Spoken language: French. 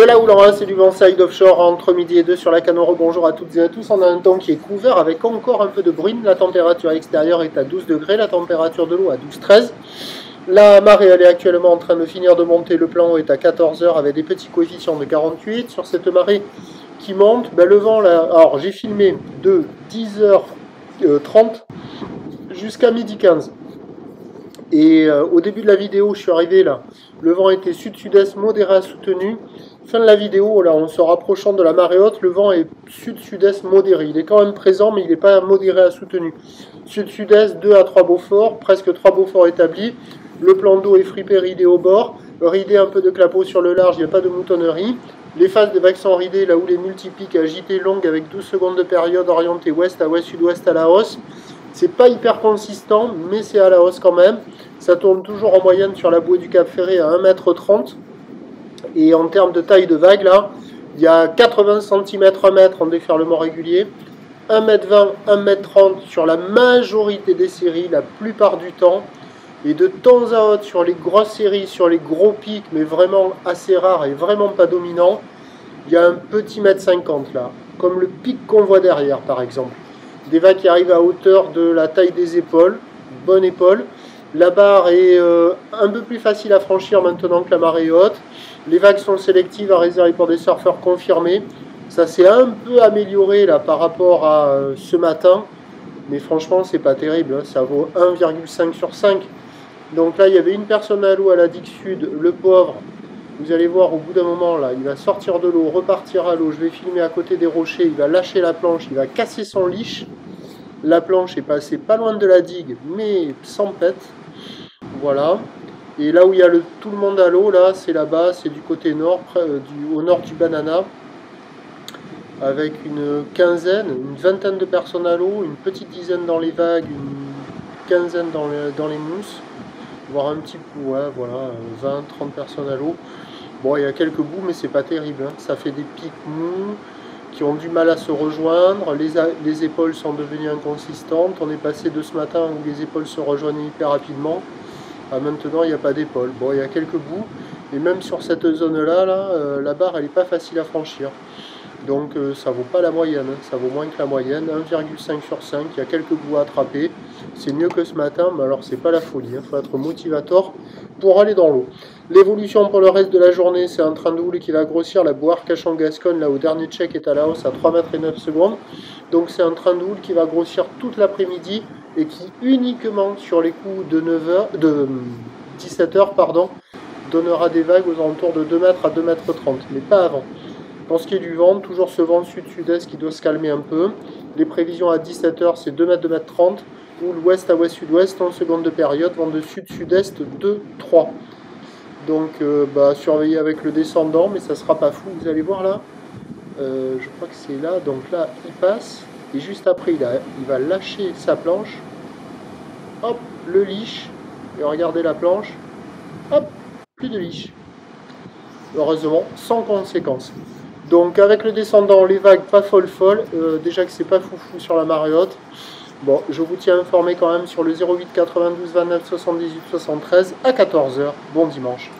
De la houle en A, c'est du vent side offshore entre midi et 2 sur la Canoro. Bonjour à toutes et à tous. On a un temps qui est couvert avec encore un peu de bruine. La température extérieure est à 12 degrés, la température de l'eau à 12-13. La marée, elle est actuellement en train de finir de monter. Le plan haut est à 14 h avec des petits coefficients de 48. Sur cette marée qui monte, le vent, là, alors j'ai filmé de 10h30 jusqu'à midi 15. Et au début de la vidéo, je suis arrivé là, le vent était sud-sud-est modéré à soutenu. Fin de la vidéo, là, en se rapprochant de la marée haute, le vent est sud-sud-est modéré. Il est quand même présent, mais il n'est pas modéré à soutenu. Sud-sud-est, 2 à 3 Beaufort, presque 3 Beaufort établis. Le plan d'eau est fripé, ridé au bord. Ridé, un peu de clapot sur le large, il n'y a pas de moutonnerie. Les phases de vagues sont ridées, là où les multipiques agitées longues avec 12 secondes de période orientées ouest à ouest, sud-ouest à la hausse. C'est pas hyper consistant, mais c'est à la hausse quand même. Ça tourne toujours en moyenne sur la bouée du Cap Ferré à 1,30 m. Et en termes de taille de vague, là, il y a 80 cm, 1 mètre en déferlement régulier, 1,20 m, 1,30 m sur la majorité des séries, la plupart du temps. Et de temps à autre, sur les grosses séries, sur les gros pics, mais vraiment assez rares et vraiment pas dominants, il y a un petit 1,50 m là, comme le pic qu'on voit derrière par exemple. Des vagues qui arrivent à hauteur de la taille des épaules, bonne épaule. La barre est un peu plus facile à franchir maintenant que la marée est haute. Les vagues sont sélectives à réserver pour des surfeurs confirmés. Ça s'est un peu amélioré là par rapport à ce matin. Mais franchement, c'est pas terrible. Hein. Ça vaut 1,5 sur 5. Donc là, il y avait une personne à l'eau à la digue sud. Le pauvre, vous allez voir au bout d'un moment, là, il va sortir de l'eau, repartir à l'eau. Je vais filmer à côté des rochers. Il va lâcher la planche, il va casser son leash. La planche est passée pas loin de la digue, mais sans pète. Voilà. Et là où il y a tout le monde à l'eau, là, c'est là-bas, c'est du côté nord, au nord du Banana, avec une quinzaine, une vingtaine de personnes à l'eau, une petite dizaine dans les vagues, une quinzaine dans les mousses, voire un petit peu, ouais, voilà, 20-30 personnes à l'eau. Bon, il y a quelques bouts, mais c'est pas terrible, hein. Ça fait des pics mous qui ont du mal à se rejoindre, les épaules sont devenues inconsistantes. On est passé de ce matin où les épaules se rejoignaient hyper rapidement à maintenant il n'y a pas d'épaule. Bon, il y a quelques bouts, et même sur cette zone-là, la barre elle n'est pas facile à franchir. Donc ça vaut pas la moyenne, hein. Ça vaut moins que la moyenne, 1,5 sur 5, il y a quelques bouts à attraper. C'est mieux que ce matin, mais alors c'est pas la folie, il faut être motivateur pour aller dans l'eau. L'évolution pour le reste de la journée, c'est un train de houle qui va grossir. La boire Cachan-Gascogne, là au dernier check, est à la hausse à 3 mètres et 9 secondes. Donc c'est un train de houle qui va grossir toute l'après-midi et qui uniquement sur les coups de 17 h, donnera des vagues aux alentours de 2 mètres à 2 mètres 30, mais pas avant. Pour ce qui est du vent, toujours ce vent sud-sud-est qui doit se calmer un peu. Les prévisions à 17 h, c'est 2 mètres, 2 mètres 30. Ou l'ouest à ouest-sud-ouest en seconde de période, vent de sud-sud-est 2-3. Donc surveillez avec le descendant, mais ça sera pas fou. Vous allez voir là, je crois que c'est là. Donc là, il passe, et juste après, il va lâcher sa planche. Hop, le leash. Et regardez la planche. Hop, plus de leash. Heureusement, sans conséquence. Donc avec le descendant, les vagues pas folles, déjà que c'est pas foufou sur la marée haute. Bon, je vous tiens informé quand même sur le 08 92 29 78 73 à 14 h. Bon dimanche.